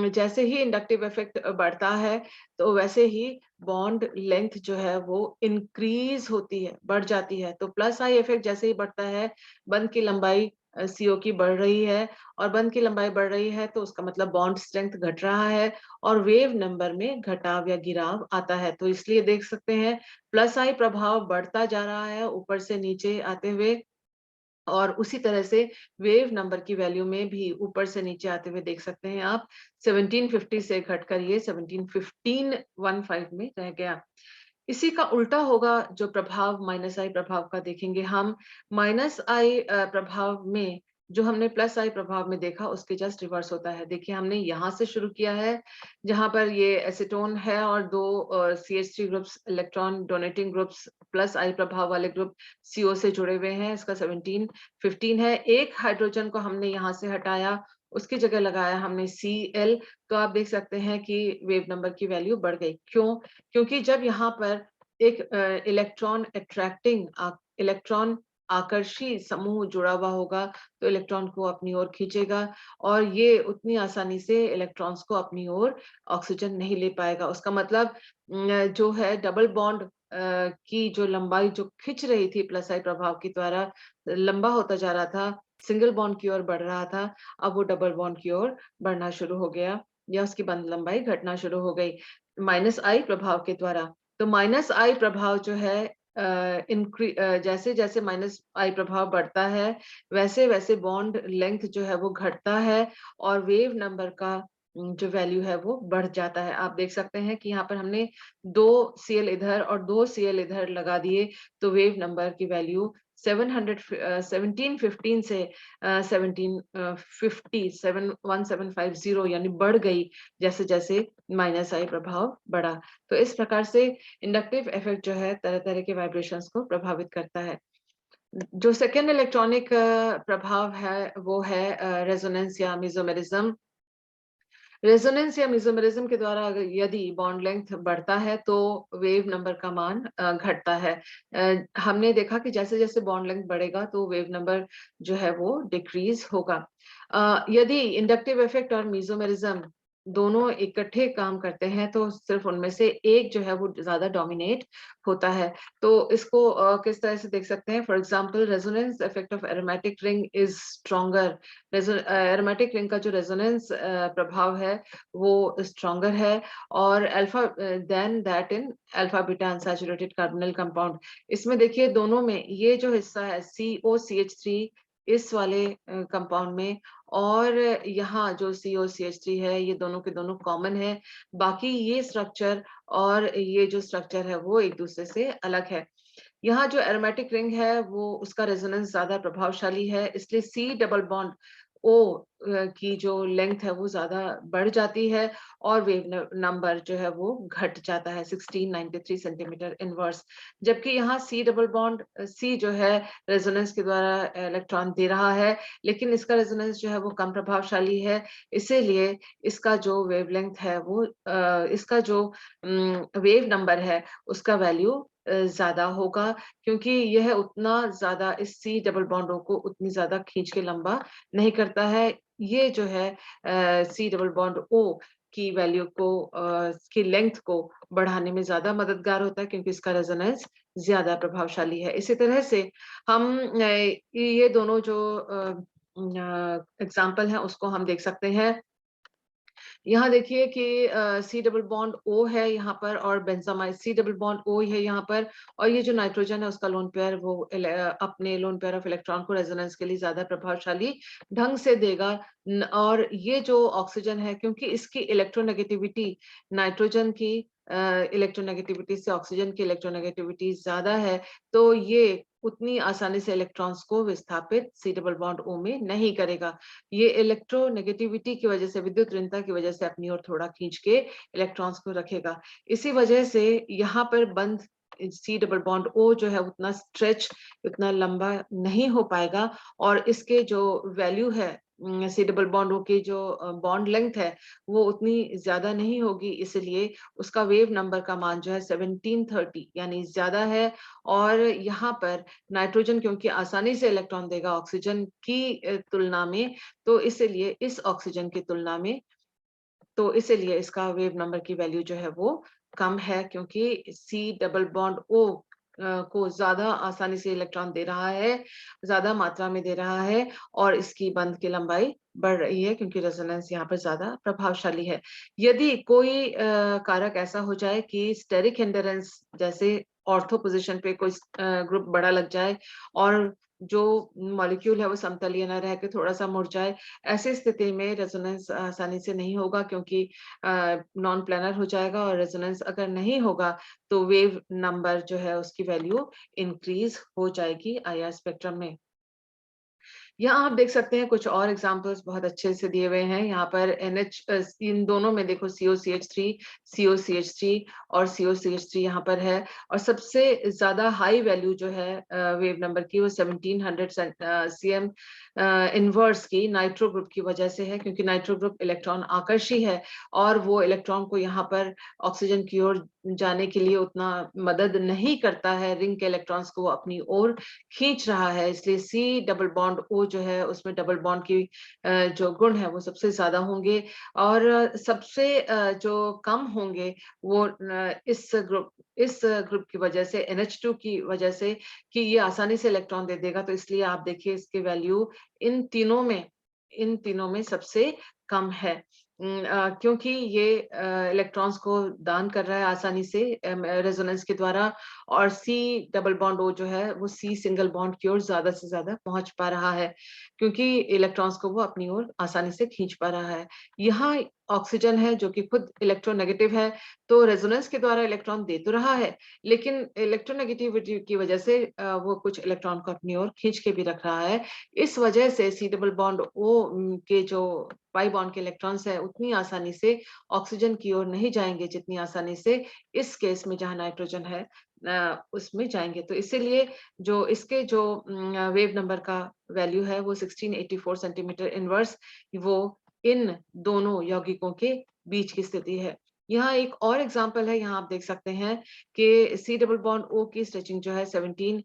जैसे ही इंडक्टिव इफेक्ट बढ़ता है, तो वैसे ही बॉन्ड लेंथ जो है वो इंक्रीज होती है, बढ़ जाती है। तो प्लस आई इफेक्ट जैसे ही बढ़ता है, बंध की लंबाई CO की बढ़ रही है और बंध की लंबाई बढ़ रही है, तो उसका मतलब बॉन्ड स्ट्रेंथ घट रहा है और वेव नंबर में घटाव या गिराव आता है। तो इसलिए देख सकते हैं प्लस आई प्रभाव बढ़ता जा रहा है ऊपर से नीचे आते हुए, और उसी तरह से वेव नंबर की वैल्यू में भी ऊपर से नीचे आते हुए देख सकते हैं आप 1750 से घटकर ये 1715 में रह गया। इसी का उल्टा होगा जो प्रभाव माइनस आई प्रभाव का देखेंगे हम। माइनस आई प्रभाव में जो हमने प्लस आई प्रभाव में देखा उसके जस्ट रिवर्स होता है। देखिए हमने यहाँ से शुरू किया है जहाँ पर ये एसीटोन है और दो CH3 groups electron donating groups plus I प्रभाव वाले ग्रुप CO से जुड़े हुए हैं। इसका 1715 है। एक हाइड्रोजन को हमने यहाँ से हटाया, उसकी जगह लगाया हमने Cl, तो आप देख सकते हैं कि वेव नंबर की वैल्यू बढ़ गई। क्यों? क्योंकि जब यहाँ पर एक इलेक्ट्रॉन आकर्षी समूह जुड़ा हुआ होगा तो इलेक्ट्रॉन को अपनी ओर खींचेगा और ये उतनी आसानी से इलेक्ट्रॉन्स को अपनी ओर ऑक्सीजन नहीं ले पाएगा। उसका मतलब जो है डबल बॉन्ड की जो लंबाई जो खिंच रही थी प्लस आई प्रभाव के द्वारा लंबा होता जा रहा था, सिंगल बॉन्ड की ओर बढ़ रहा था, अब वो डबल बॉन्ड की ओर बढ़ना शुरू हो गया या उसकी बंध लंबाई घटना शुरू हो गई माइनस आई प्रभाव के द्वारा। तो माइनस आई प्रभाव जो है जैसे जैसे माइनस आई प्रभाव बढ़ता है वैसे वैसे बॉन्ड लेंथ जो है वो घटता है और वेव नंबर का जो वैल्यू है वो बढ़ जाता है। आप देख सकते हैं कि यहाँ पर हमने 2 Cl इधर और 2 Cl इधर लगा दिए तो वेव नंबर की वैल्यू 1715 से 1750 यानी बढ़ गई जैसे जैसे माइनस आई प्रभाव बढ़ा। तो इस प्रकार से इंडक्टिव इफेक्ट जो है तरह तरह के वाइब्रेशंस को प्रभावित करता है। जो सेकेंड इलेक्ट्रॉनिक प्रभाव है वो है रेजोनेंस या मेसोमेरिज्म। रेजोनेंस या मेसोमेरिज्म के द्वारा अगर यदि बॉन्ड लेंथ बढ़ता है तो वेव नंबर का मान घटता है। हमने देखा कि जैसे जैसे बॉन्ड लेंथ बढ़ेगा तो वेव नंबर जो है वो डिक्रीज होगा। यदि इंडक्टिव इफेक्ट और मेसोमेरिज्म दोनों इकट्ठे काम करते हैं तो सिर्फ उनमें से एक जो है वो ज्यादा डोमिनेट होता है। तो इसको किस तरह से देख सकते हैं? For example resonance effect of aromatic ring is stronger. Aromatic ring का जो रेजोनेंस प्रभाव है वो स्ट्रॉन्गर है और alpha than that in alpha beta unsaturated carbonyl compound. इसमें देखिए दोनों में ये जो हिस्सा है COCH3 इस वाले कंपाउंड में और यहाँ जो COCH3 है ये दोनों के दोनों कॉमन है। बाकी ये स्ट्रक्चर और ये जो स्ट्रक्चर है वो एक दूसरे से अलग है। यहाँ जो एरोमेटिक रिंग है वो उसका रेजोनेंस ज्यादा प्रभावशाली है, इसलिए C डबल बॉन्ड O की जो लेंथ है वो ज्यादा बढ़ जाती है और वेव नंबर जो है वो घट जाता है 1693 सेंटीमीटर इनवर्स। जबकि यहाँ C डबल बॉन्ड C जो है रेजोनेंस के द्वारा इलेक्ट्रॉन दे रहा है लेकिन इसका रेजोनेंस जो है वो कम प्रभावशाली है, इसीलिए इसका जो वेवलेंथ है वो इसका जो वेव नंबर है उसका वैल्यू ज्यादा होगा क्योंकि यह उतना ज्यादा इस C डबल बॉन्डों को उतनी ज्यादा खींच के लंबा नहीं करता है। ये जो है C डबल बॉन्ड O की वैल्यू को की लेंथ को बढ़ाने में ज्यादा मददगार होता है क्योंकि इसका रेजोनेंस ज्यादा प्रभावशाली है। इसी तरह से हम ये दोनों जो एग्जाम्पल है उसको हम देख सकते हैं। यहाँ देखिए कि C डबल बॉन्ड O है यहाँ पर और benzamide C double bond O है यहाँ पर और ये जो नाइट्रोजन है उसका लोन पेयर वो अपने लोन पेयर ऑफ इलेक्ट्रॉन को रेजोनेंस के लिए ज्यादा प्रभावशाली ढंग से देगा। और ये जो ऑक्सीजन है क्योंकि इसकी इलेक्ट्रोनेगेटिविटी नाइट्रोजन की इलेक्ट्रोनेगेटिविटी से ऑक्सीजन की इलेक्ट्रोनेगेटिविटी ज्यादा है तो ये उतनी आसानी से इलेक्ट्रॉन्स को विस्थापित C डबल बॉन्ड O में नहीं करेगा। ये इलेक्ट्रोनेगेटिविटी की वजह से विद्युत ऋणता की वजह से अपनी ओर थोड़ा खींच के इलेक्ट्रॉन्स को रखेगा। इसी वजह से यहाँ पर बंद C डबल बॉन्ड O जो है उतना स्ट्रेच उतना लंबा नहीं हो पाएगा और इसके जो वैल्यू है C डबल बॉन्ड O की जो बॉन्ड लेंथ है वो उतनी ज्यादा नहीं होगी, इसलिए उसका वेव नंबर का मान जो है 1730 यानी ज्यादा है। और यहाँ पर नाइट्रोजन क्योंकि आसानी से इलेक्ट्रॉन देगा ऑक्सीजन की तुलना में तो इसलिए इस ऑक्सीजन की तुलना में तो इसलिए इसका वेव नंबर की वैल्यू जो है वो कम है क्योंकि C डबल बॉन्ड O को ज़्यादा आसानी से इलेक्ट्रॉन दे रहा है, ज़्यादा मात्रा में दे रहा है और इसकी बंध की लंबाई बढ़ रही है क्योंकि रेजोनेंस यहाँ पर ज़्यादा प्रभावशाली है। यदि कोई कारक ऐसा हो जाए कि स्टेरिक हिंडरेंस जैसे ऑर्थो पोज़ीशन पे कोई ग्रुप बड़ा लग जाए और जो मॉलिक्यूल है वो समतलीय ना रह के थोड़ा-सा मुड़ जाए, ऐसी स्थिति में रेजोनेंस आसानी से नहीं होगा क्योंकि नॉन प्लैनर हो जाएगा और रेजोनेंस अगर नहीं होगा तो वेव नंबर जो है उसकी वैल्यू इंक्रीज हो जाएगी आईआर स्पेक्ट्रम में। यहाँ आप देख सकते हैं कुछ और एग्जांपल्स बहुत अच्छे से दिए हुए हैं। यहाँ पर इन दोनों में देखो COCH3, COCH3 और COCH3 यहाँ पर है और सबसे ज़्यादा हाई वैल्यू जो है वेव नंबर की वो 1700 cm इनवर्स की नाइट्रो ग्रुप की वजह से है क्योंकि नाइट्रो ग्रुप इलेक्ट्रॉन आकर्षी है और वो इलेक्ट्रॉन को यहाँ पर ऑक्सीजन की ओर जाने के लिए उतना मदद नहीं करता है, रिंग के इलेक्ट्रॉन्स को वो अपनी ओर खींच रहा है, इसलिए सी डबल बॉन्ड ओ जो है उसमें डबल बॉन्ड की जो गुण है वो सबसे ज्यादा होंगे और सबसे जो कम होंगे वो इस ग्रुप की वजह से NH2 की वजह से कि ये आसानी से इलेक्ट्रॉन दे देगा, तो इसलिए आप देखिए इसकी वैल्यू इन तीनों में सबसे कम है। क्योंकि ये इलेक्ट्रॉन्स को दान कर रहा है आसानी से रेजोनेंस के द्वारा और सी डबल बॉन्ड ओ जो है वो सी सिंगल बॉन्ड की ओर ज्यादा से ज्यादा पहुंच पा रहा है क्योंकि इलेक्ट्रॉन्स को वो अपनी ओर आसानी से खींच पा रहा है। यहाँ ऑक्सीजन है जो कि खुद इलेक्ट्रोनेगेटिव है, तो रेजोनेंस के द्वारा इलेक्ट्रॉन दे तो रहा है लेकिन इलेक्ट्रोनेगेटिविटी की वजह से वो कुछ इलेक्ट्रॉन को अपनी ओर खींच के भी रख रहा है। इस वजह से सी डबल बॉन्ड ओ के जो पाई बॉन्ड के इलेक्ट्रॉन्स है उतनी आसानी से ऑक्सीजन की ओर नहीं जाएंगे जितनी आसानी से इस केस में जहां नाइट्रोजन है उसमें जाएंगे। तो इसीलिए जो इसके जो वेव नंबर का वैल्यू है वो 1684 सेंटीमीटर इनवर्स वो इन दोनों यौगिकों के बीच की स्थिति है। यहाँ एक और एग्जांपल है, यहाँ आप देख सकते हैं कि सी डबल बॉन्ड ओ की स्ट्रेचिंग जो है 70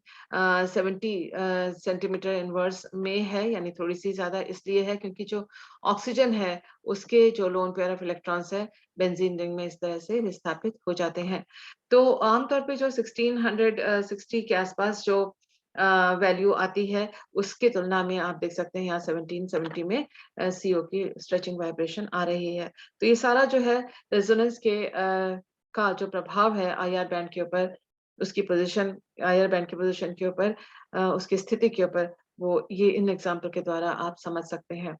सेंटीमीटर इनवर्स में है, यानी थोड़ी सी ज्यादा इसलिए है क्योंकि जो ऑक्सीजन है उसके जो लोन पेयर ऑफ इलेक्ट्रॉन्स है बेंजीन रिंग में इस तरह से विस्थापित हो जाते हैं। तो आमतौर पे जो 1660 के आसपास जो वैल्यू आती है उसके तुलना में आप देख सकते हैं यहाँ 1770 में CO की स्ट्रेचिंग वाइब्रेशन आ रही है। तो ये सारा जो है रेजोनेंस का जो प्रभाव है आईआर बैंड के ऊपर, उसकी पोजीशन, आईआर बैंड की पोजीशन के ऊपर, उसकी स्थिति के ऊपर, वो ये इन एग्जाम्पल के द्वारा आप समझ सकते हैं।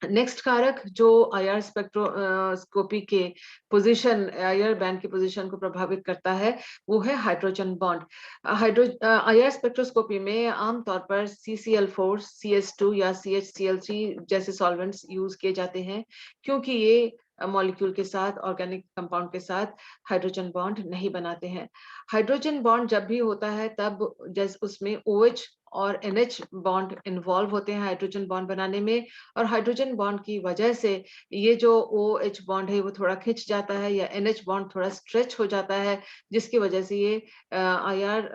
नेक्स्ट कारक जो आईआर स्पेक्ट्रोस्कोपी के पोजीशन, आईआर बैंड की पोजीशन को प्रभावित करता है वो है हाइड्रोजन बॉन्ड। आईआर स्पेक्ट्रोस्कोपी में आमतौर पर CCl4, CS2 या CHCl3 जैसे सॉल्वेंट्स यूज किए जाते हैं क्योंकि ये मॉलिक्यूल के साथ, ऑर्गेनिक कंपाउंड के साथ हाइड्रोजन बॉन्ड नहीं बनाते हैं। हाइड्रोजन बॉन्ड जब भी होता है तब जैसे उसमें OH और NH बॉन्ड इन्वॉल्व होते हैं हाइड्रोजन बॉन्ड बनाने में और हाइड्रोजन बॉन्ड की वजह से ये जो OH बॉन्ड है वो थोड़ा खिंच जाता है या NH बॉन्ड थोड़ा स्ट्रेच हो जाता है, जिसकी वजह से ये आईआर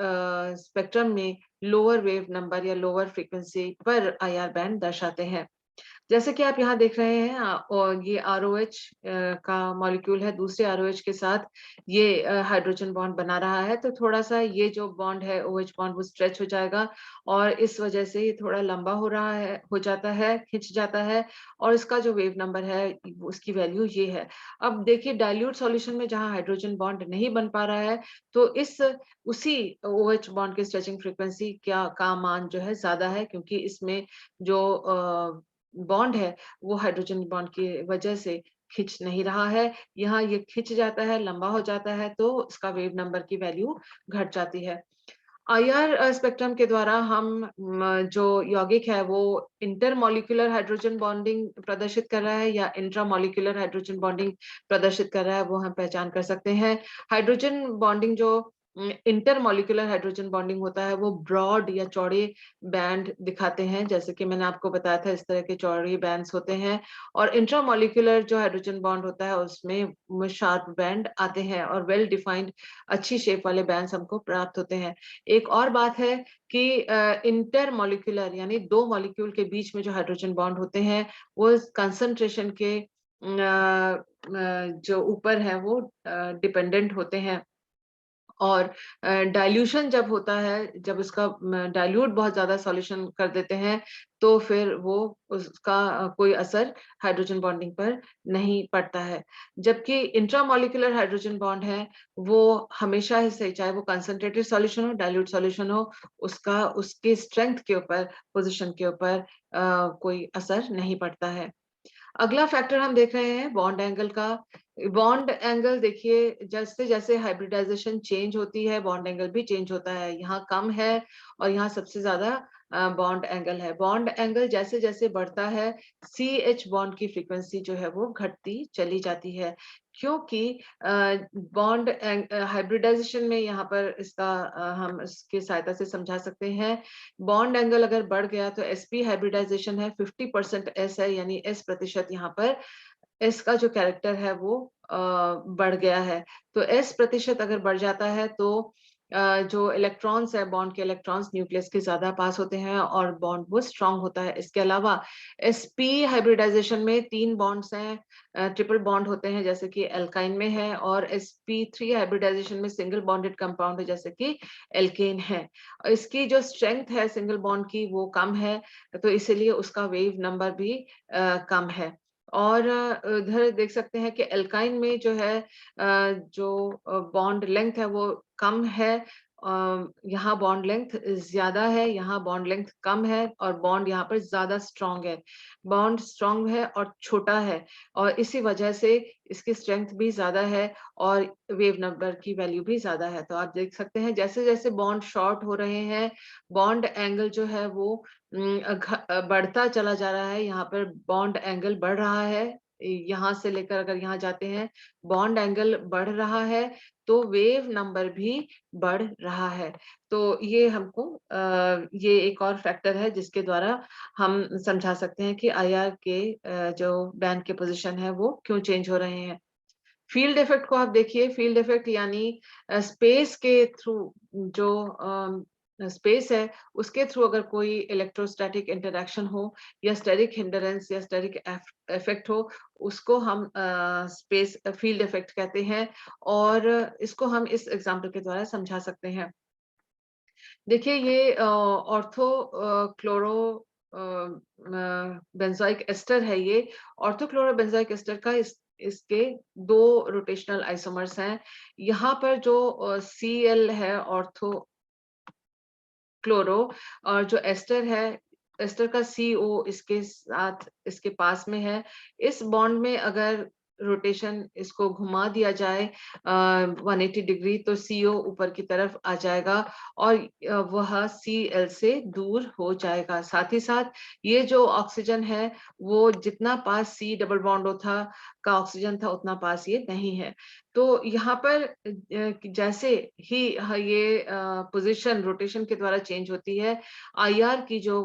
स्पेक्ट्रम में लोअर वेव नंबर या लोअर फ्रीक्वेंसी पर आईआर बैंड दर्शाते हैं। जैसे कि आप यहाँ देख रहे हैं और ये ROH का मॉलिक्यूल है, दूसरे ROH के साथ ये हाइड्रोजन बॉन्ड बना रहा है, तो थोड़ा सा ये जो बॉन्ड है OH बॉन्ड वो स्ट्रेच हो जाएगा और इस वजह से ये थोड़ा लंबा हो रहा है, हो जाता है, खिंच जाता है और इसका जो वेव नंबर है उसकी वैल्यू ये है। अब देखिए डाइल्यूट सॉल्यूशन में जहाँ हाइड्रोजन बॉन्ड नहीं बन पा रहा है तो उसी OH बॉन्ड की स्ट्रेचिंग फ्रीक्वेंसी का मान जो है ज्यादा है क्योंकि इसमें जो बॉन्ड है वो हाइड्रोजन बॉन्ड की वजह से खिंच नहीं रहा है। यहाँ ये खिंच जाता है, लंबा हो जाता है तो इसका वेव नंबर की वैल्यू घट जाती है। आईआर स्पेक्ट्रम के द्वारा हम जो यौगिक है वो इंटरमॉलिक्यूलर हाइड्रोजन बॉन्डिंग प्रदर्शित कर रहा है या इंट्रामॉलिक्यूलर हाइड्रोजन बॉन्डिंग प्रदर्शित कर रहा है वो हम पहचान कर सकते हैं। हाइड्रोजन बॉन्डिंग जो इंटरमॉलिक्यूलर हाइड्रोजन बॉन्डिंग होता है वो ब्रॉड या चौड़े बैंड दिखाते हैं, जैसे कि मैंने आपको बताया था इस तरह के चौड़े बैंड्स होते हैं और इंट्रामॉलिक्यूलर जो हाइड्रोजन बॉन्ड होता है उसमें शार्प बैंड आते हैं और वेल डिफाइंड अच्छी शेप वाले बैंड्स हमको प्राप्त होते हैं। एक और बात है कि इंटर मॉलिक्यूलर यानी दो मॉलिक्यूल के बीच में जो हाइड्रोजन बॉन्ड होते हैं वो कंसंट्रेशन के जो ऊपर है वो डिपेंडेंट होते हैं और डाइल्यूशन जब होता है, जब उसका डाइल्यूट बहुत ज़्यादा सॉल्यूशन कर देते हैं, तो फिर वो उसका कोई असर हाइड्रोजन बॉन्डिंग पर नहीं पड़ता है। जबकि इंट्रामॉलिक्यूलर हाइड्रोजन बॉन्ड है, वो हमेशा ही सही, चाहे वो कंसंट्रेटेड सॉल्यूशन हो, डाइल्यूट सॉल्यूशन हो, उसका उसके स्ट्रेंथ के ऊपर, पोज़ीशन के ऊपर कोई असर नहीं पड़ता है। अगला फैक्टर हम देख रहे हैं बॉन्ड एंगल का। बॉन्ड एंगल देखिए, जैसे-जैसे हाइब्रिडाइजेशन चेंज होती है, बॉन्ड एंगल भी चेंज होता है। यहाँ कम है और यहाँ सबसे ज़्यादा बॉन्ड एंगल है। बॉन्ड एंगल जैसे-जैसे बढ़ता है, सीएच बॉन्ड की फ्रीक्वेंसी जो है वो घटती चली जाती है। क्योंकि हाइब्रिडाइजेशन में यहाँ पर इसका हम इसकी सहायता से समझा सकते हैं। बॉन्ड एंगल अगर बढ़ गया तो sp हाइब्रिडाइजेशन है, 50% s है, यानी s प्रतिशत यहाँ पर s का जो कैरेक्टर है वो बढ़ गया है। तो s प्रतिशत अगर बढ़ जाता है तो जो इलेक्ट्रॉन्स है, बॉन्ड के इलेक्ट्रॉन्स न्यूक्लियस के ज़्यादा पास होते हैं और बॉन्ड वो स्ट्रॉन्ग होता है। इसके अलावा sp हाइब्रिडाइजेशन में 3 बॉन्ड्स हैं, ट्रिपल बॉन्ड होते हैं जैसे कि एल्काइन में है, और sp3 हाइब्रिडाइजेशन में सिंगल बॉन्डेड कंपाउंड है जैसे कि एल्केन है। इसकी जो स्ट्रेंथ है सिंगल बॉन्ड की वो कम है, तो इसीलिए उसका वेव नंबर भी कम है। और उधर देख सकते हैं कि एल्काइन में जो है जो बॉन्ड लेंथ है वो कम है। यहाँ बॉन्ड लेंथ ज़्यादा है, यहाँ बॉन्ड लेंथ कम है और बॉन्ड यहाँ पर ज़्यादा स्ट्रॉन्ग है। बॉन्ड स्ट्रॉन्ग है और छोटा है और इसी वजह से इसकी स्ट्रेंथ भी ज़्यादा है और वेव नंबर की वैल्यू भी ज़्यादा है। तो आप देख सकते हैं जैसे-जैसे बॉन्ड शॉर्ट हो रहे हैं, बॉन्ड एंगल जो है वो बढ़ता चला जा रहा है। यहाँ पर बॉन्ड एंगल बढ़ रहा है। यहाँ से लेकर अगर यहाँ जाते हैं, बॉन्ड एंगल बढ़ रहा है, तो वेव नंबर भी बढ़ रहा है। तो ये हमको ये एक और फैक्टर है जिसके द्वारा हम समझा सकते हैं कि आईआर के जो बैंड के पोज़ीशन है वो क्यों चेंज हो रहे हैं। फ़ील्ड इफ़ेक्ट को आप देखिए, फ़ील्ड इफ़ेक्ट यानी स्पेस के थ्रू जो स्पेस है, उसके थ्रू अगर कोई इलेक्ट्रोस्टैटिक इंटरैक्शन हो या स्टेरिक हिंडरेंस या स्टेरिक इफ़ेक्ट हो, उसको हम स्पेस फ़ील्ड इफ़ेक्ट कहते हैं और इसको हम इस एग्ज़ाम्पल के द्वारा समझा सकते हैं। देखिए ये ऑर्थो क्लोरो बेंज़ोइक एस्टर है ये। ऑर्थो क्लोरो बेंज़ोइक एस्टर का इसके 2 रोटेशनल आइसोमर्स हैं। यहाँ पर जो Cl है ऑर्थो क्लोरो, और जो एस्टर है, एस्टर का CO इसके साथ इसके पास में है। इस बॉन्ड में अगर रोटेशन इसको घुमा दिया जाए 180 डिग्री, तो CO ऊपर की तरफ आ जाएगा और वह Cl से दूर हो जाएगा। साथ ही साथ ये जो ऑक्सीजन है वो जितना पास C डबल बॉन्ड ओ था का ऑक्सीजन था उतना पास ये नहीं है। तो यहाँ पर जैसे ही ये पोजीशन रोटेशन के द्वारा चेंज होती है, आईआर की जो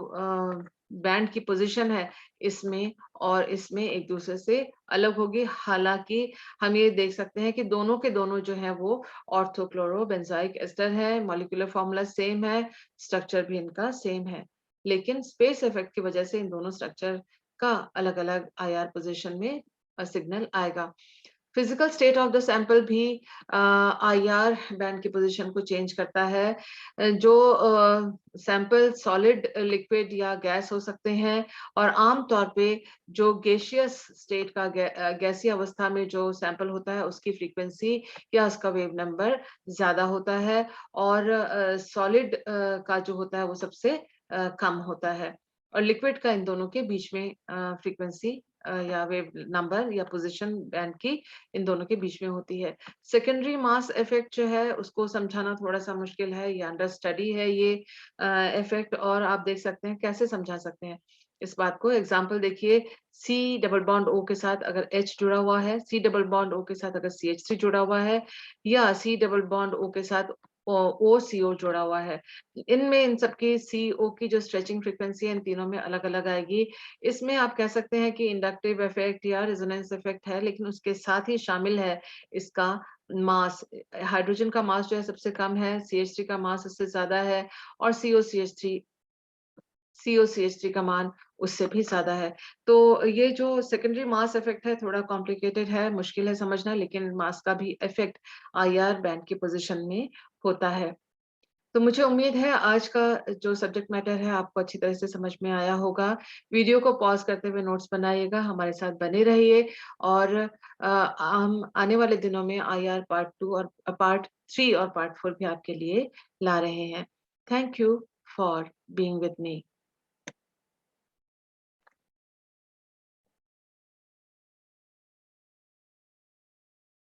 बैंड की पोजीशन है इसमें और इसमें एक दूसरे से अलग होगी। हालांकि हम ये देख सकते हैं कि दोनों के दोनों जो है वो ऑर्थोक्लोरो बेंजाइक एस्टर है, मॉलिक्यूलर फॉर्मूला सेम है, स्ट्रक्चर भी इनका सेम है, लेकिन स्पेस इफेक्ट की वजह से इन दोनों स्ट्रक्चर का अलग-अलग आईआर पोजीशन में सिग्नल आएगा। Physical state of the sample भी आईआर बैंड की पोजीशन को चेंज करता है। जो सैंपल सॉलिड, लिक्विड या गैस हो सकते हैं और आम तौर पे जो गैसियस स्टेट का गैसीय अवस्था में जो सैंपल होता है उसकी फ्रीक्वेंसी या उसका वेव नंबर ज़्यादा होता है और सॉलिड का जो होता है वो सबसे कम होता है और लिक्विड का इन दोनों के बीच में फ्रीक्वेंसी या वेव नंबर या पोजीशन बैंड की इन दोनों के बीच में होती है। सेकेंडरी मास इफेक्ट जो है उसको समझाना थोड़ा-सा मुश्किल है, ये अंडर स्टडी है ये इफेक्ट, और आप देख सकते हैं कैसे समझा सकते हैं इस बात को। एग्जांपल देखिए, C डबल बॉन्ड O के साथ अगर H जुड़ा हुआ है, C डबल बॉन्ड O के साथ अगर CH3 जुड़ा हुआ है या C डबल बॉन्ड O के साथ OCO जुड़ा हुआ है। इनमें इन सब की CO की जो स्ट्रेचिंग फ्रीक्वेंसी है इन तीनों में अलग-अलग आएगी। इसमें आप कह सकते हैं कि इंडक्टिव इफेक्ट या रेजोनेंस इफेक्ट है, लेकिन उसके साथ ही शामिल है इसका मास। हाइड्रोजन का मास जो है सबसे कम है, CH3 का मास उससे ज़्यादा है और COCH3 COCH3 का मान उससे भी ज़्यादा है। तो ये जो सेकेंडरी मास इफ़ेक्ट है थोड़ा कॉम्प्लिकेटेड है, मुश्किल है समझना, लेकिन मास का भी इफ़ेक्ट IR बैंड की पोज़ीशन में होता है। तो मुझे उम्मीद है आज का जो सब्जेक्ट मैटर है आपको अच्छी तरह से समझ में आया होगा। वीडियो को पॉज़ करते हुए नोट्स बनाइएगा, हमारे साथ बने रहिए और हम आने वाले दिनों में IR पार्ट 2 और पार्ट 3 और पार्ट 4 भी आपके लिए ला रहे हैं। Thank you for being with me.